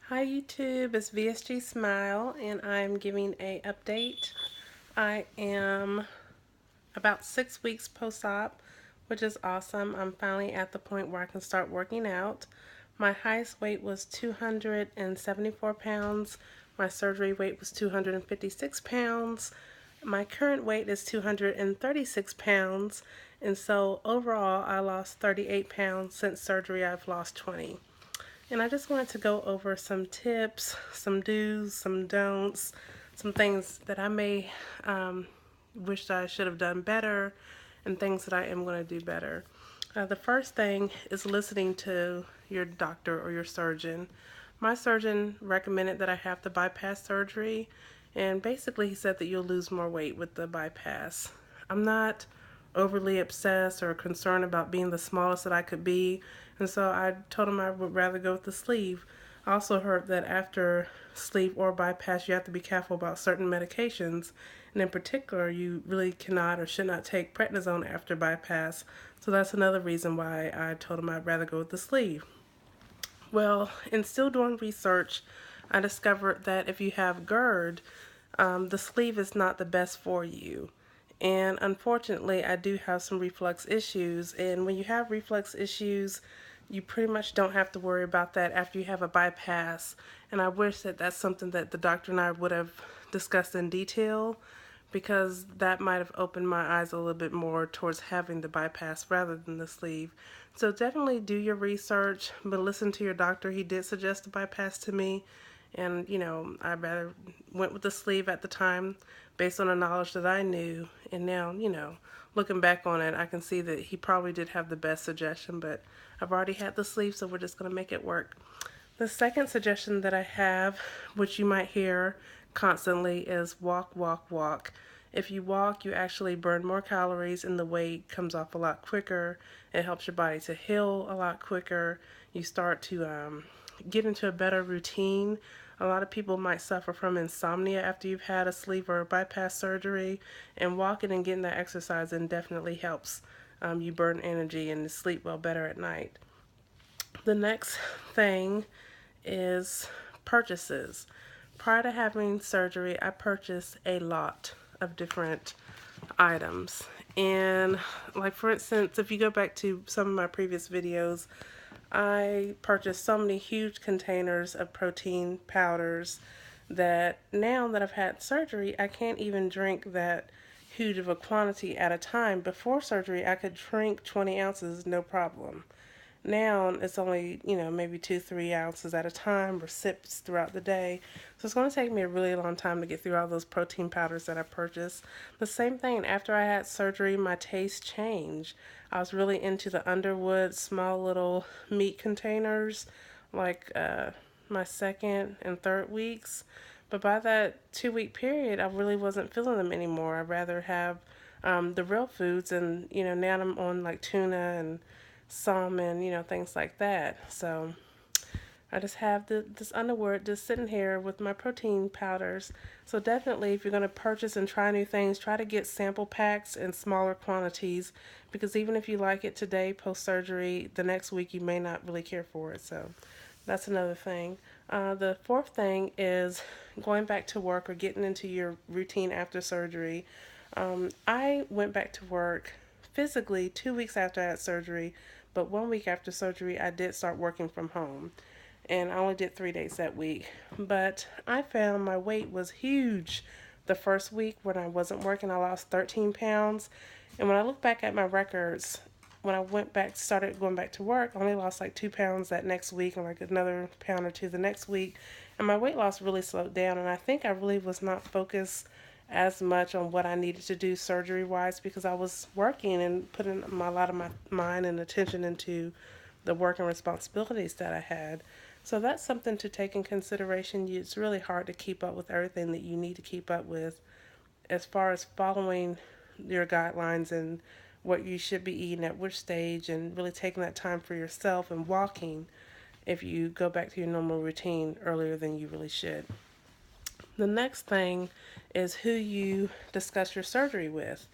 Hi YouTube, it's VSG Smile and I'm giving a update. I am about 6 weeks post-op, which is awesome. I'm finally at the point where I can start working out. My highest weight was 274 pounds. My surgery weight was 256 pounds. My current weight is 236 pounds. And so overall, I lost 38 pounds. Since surgery, I've lost 20. And I just wanted to go over some tips, some do's, some don'ts, some things that I may wish that I should have done better, and things that I am going to do better. The first thing is listening to your doctor or your surgeon. My surgeon recommended that I have the bypass surgery, and basically he said that you'll lose more weight with the bypass. I'm not overly obsessed or concerned about being the smallest that I could be, and so I told him I would rather go with the sleeve. I also heard that after sleeve or bypass, you have to be careful about certain medications, and in particular, you really cannot or should not take prednisone after bypass. So that's another reason why I told him I'd rather go with the sleeve. Well, in still doing research, I discovered that if you have GERD, the sleeve is not the best for you. And unfortunately, I do have some reflux issues. And when you have reflux issues, you pretty much don't have to worry about that after you have a bypass. And I wish that that's something that the doctor and I would have discussed in detail, because that might have opened my eyes a little bit more towards having the bypass rather than the sleeve. So definitely do your research, but listen to your doctor. He did suggest a bypass to me, and I rather went with the sleeve at the time based on the knowledge that I knew. And now, looking back on it, I can see that he probably did have the best suggestion, but I've already had the sleeve, so we're just going to make it work. The second suggestion that I have, which you might hear constantly, is walk, walk, walk. If you walk, you actually burn more calories and the weight comes off a lot quicker. It helps your body to heal a lot quicker. You start to get into a better routine. A lot of people might suffer from insomnia after you've had a sleeve or a bypass surgery, and walking and getting that exercise in definitely helps you burn energy and sleep well better at night. The next thing is purchases. Prior to having surgery, I purchased a lot of different items. And, like, for instance, if you go back to some of my previous videos, I purchased so many huge containers of protein powders that now that I've had surgery, I can't even drink that huge of a quantity at a time. Before surgery, I could drink 20 ounces no problem. Now it's only, maybe 2, 3 ounces at a time, or sips throughout the day. So it's going to take me a really long time to get through all those protein powders that I purchased. The same thing, after I had surgery, my taste changed. I was really into the Underwood small little meat containers, like my second and third weeks. But by that 2 week period, I really wasn't feeling them anymore. I'd rather have the real foods, and now I'm on like tuna and salmon, things like that. So I just have this Underwood just sitting here with my protein powders. So definitely, if you're going to purchase and try new things, try to get sample packs in smaller quantities, because even if you like it today post surgery, the next week you may not really care for it. So that's another thing. The fourth thing is going back to work or getting into your routine after surgery. I went back to work physically 2 weeks after I had surgery, but 1 week after surgery, I did start working from home. And I only did 3 days that week. But I found my weight was huge. The first week when I wasn't working, I lost 13 pounds. And when I look back at my records, when I started going back to work, I only lost like 2 pounds that next week, and like another pound or two the next week. And my weight loss really slowed down. And I think I really was not focused as much on what I needed to do surgery wise, because I was working and putting a lot of my mind and attention into the work and responsibilities that I had. So that's something to take in consideration. It's really hard to keep up with everything that you need to keep up with as far as following your guidelines and what you should be eating at which stage, and really taking that time for yourself and walking if you go back to your normal routine earlier than you really should. The next thing is who you discuss your surgery with.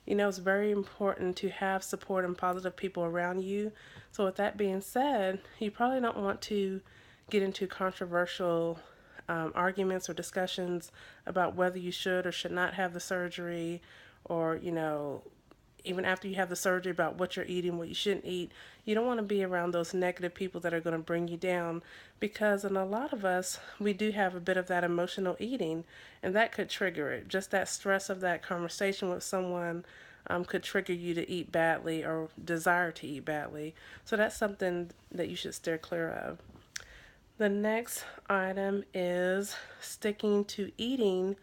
It's very important to have support and positive people around you. So with that being said, you probably don't want to get into controversial arguments or discussions about whether you should or should not have the surgery, or, even after you have the surgery, about what you're eating, what you shouldn't eat. You don't want to be around those negative people that are going to bring you down, because in a lot of us, we do have a bit of that emotional eating, and that could trigger it. Just that stress of that conversation with someone could trigger you to eat badly or desire to eat badly. So that's something that you should steer clear of. The next item is sticking to eating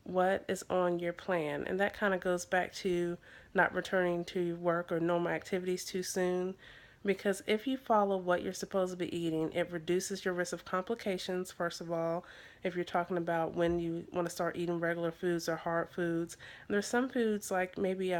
what is on your plan. And that kind of goes back to not returning to work or normal activities too soon. Because if you follow what you're supposed to be eating, it reduces your risk of complications, first of all. If you're talking about when you want to start eating regular foods or hard foods, and there's some foods like maybe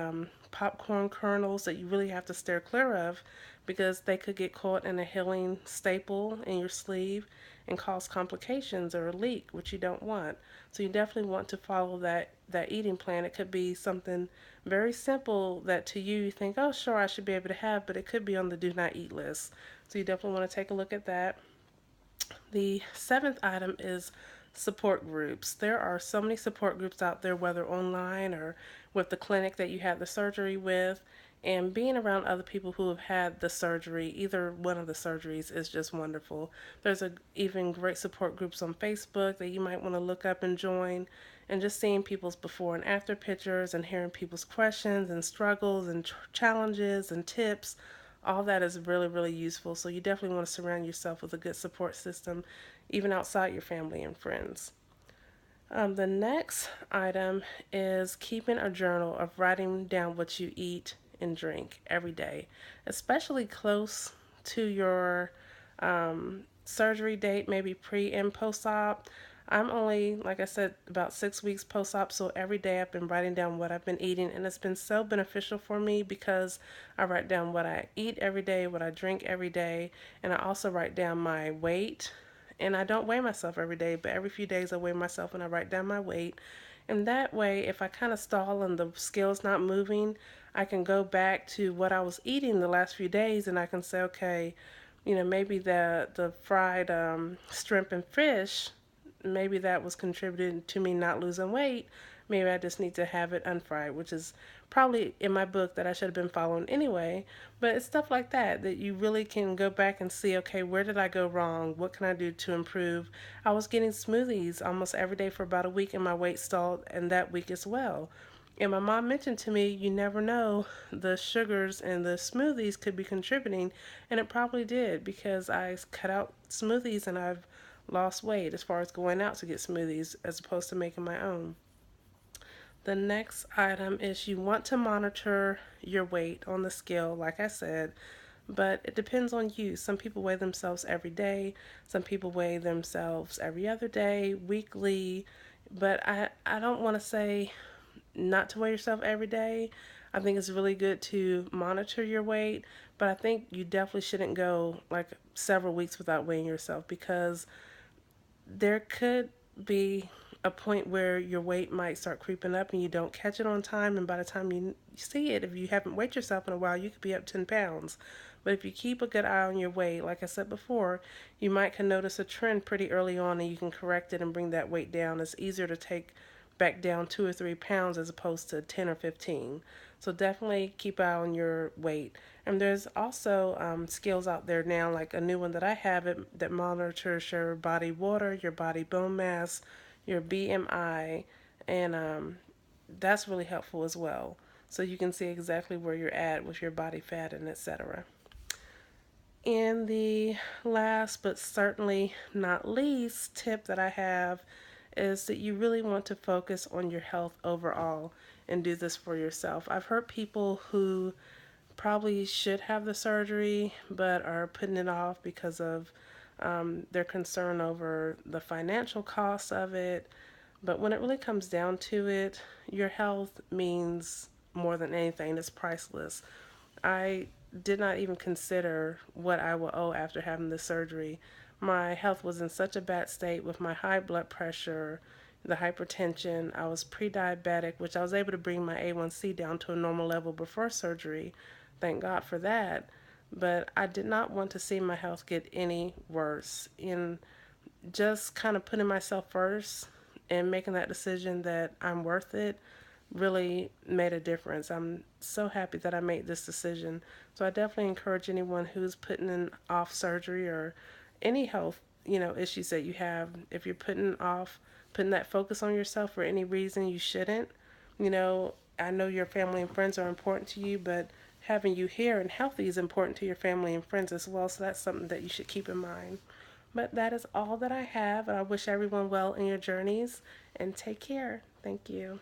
popcorn kernels that you really have to steer clear of, because they could get caught in a healing staple in your sleeve and cause complications or a leak, which you don't want. So you definitely want to follow that eating plan. It could be something very simple that to you think, oh, sure, I should be able to have, but it could be on the do not eat list. So you definitely want to take a look at that. The seventh item is support groups. There are so many support groups out there, whether online or with the clinic that you had the surgery with. And being around other people who have had the surgery, either one of the surgeries, is just wonderful. There's even great support groups on Facebook that you might want to look up and join. And just seeing people's before and after pictures and hearing people's questions and struggles and challenges and tips, all that is really, really useful. So you definitely want to surround yourself with a good support system, even outside your family and friends. The next item is keeping a journal of writing down what you eat and drink every day, especially close to your surgery date, maybe pre and post op. I'm only, like I said, about 6 weeks post op, so every day I've been writing down what I've been eating, and it's been so beneficial for me because I write down what I eat every day, what I drink every day, and I also write down my weight. And I don't weigh myself every day, but every few days I weigh myself and I write down my weight. And that way, if I kind of stall and the scale's not moving, I can go back to what I was eating the last few days and I can say, okay, maybe the fried shrimp and fish, maybe that was contributing to me not losing weight. Maybe I just need to have it unfried, which is probably in my book that I should have been following anyway. But it's stuff like that that you really can go back and see, okay, where did I go wrong? What can I do to improve? I was getting smoothies almost every day for about a week and my weight stalled and that week as well. And my mom mentioned to me, you never know, the sugars and the smoothies could be contributing. And it probably did, because I cut out smoothies and I've lost weight as far as going out to get smoothies as opposed to making my own. The next item is you want to monitor your weight on the scale, like I said, but it depends on you. Some people weigh themselves every day, some people weigh themselves every other day, weekly, but I don't want to say not to weigh yourself every day. I think it's really good to monitor your weight, but I think you definitely shouldn't go like several weeks without weighing yourself, because there could be a point where your weight might start creeping up and you don't catch it on time, and by the time you see it, if you haven't weighed yourself in a while, you could be up 10 pounds. But if you keep a good eye on your weight, like I said before, you might can notice a trend pretty early on and you can correct it and bring that weight down. It's easier to take back down 2 or 3 pounds as opposed to 10 or 15. So definitely keep an eye on your weight. And there's also scales out there now, like a new one that I have that monitors your body water, your body bone mass, your BMI, and that's really helpful as well. So you can see exactly where you're at with your body fat and etc. And the last but certainly not least tip that I have is that you really want to focus on your health overall and do this for yourself. I've heard people who probably should have the surgery but are putting it off because of their concern over the financial costs of it. But when it really comes down to it, your health means more than anything. It's priceless. I did not even consider what I will owe after having the surgery. My health was in such a bad state with my high blood pressure, the hypertension. I was pre diabetic, which I was able to bring my A1C down to a normal level before surgery. Thank God for that. but I did not want to see my health get any worse. And just kind of putting myself first and making that decision that I'm worth it really made a difference. I'm so happy that I made this decision. So I definitely encourage anyone who's putting in off surgery or any health, issues that you have. If you're putting that focus on yourself for any reason, you shouldn't. I know your family and friends are important to you, but having you here and healthy is important to your family and friends as well. So that's something that you should keep in mind. But that is all that I have, and I wish everyone well in your journeys and take care. Thank you.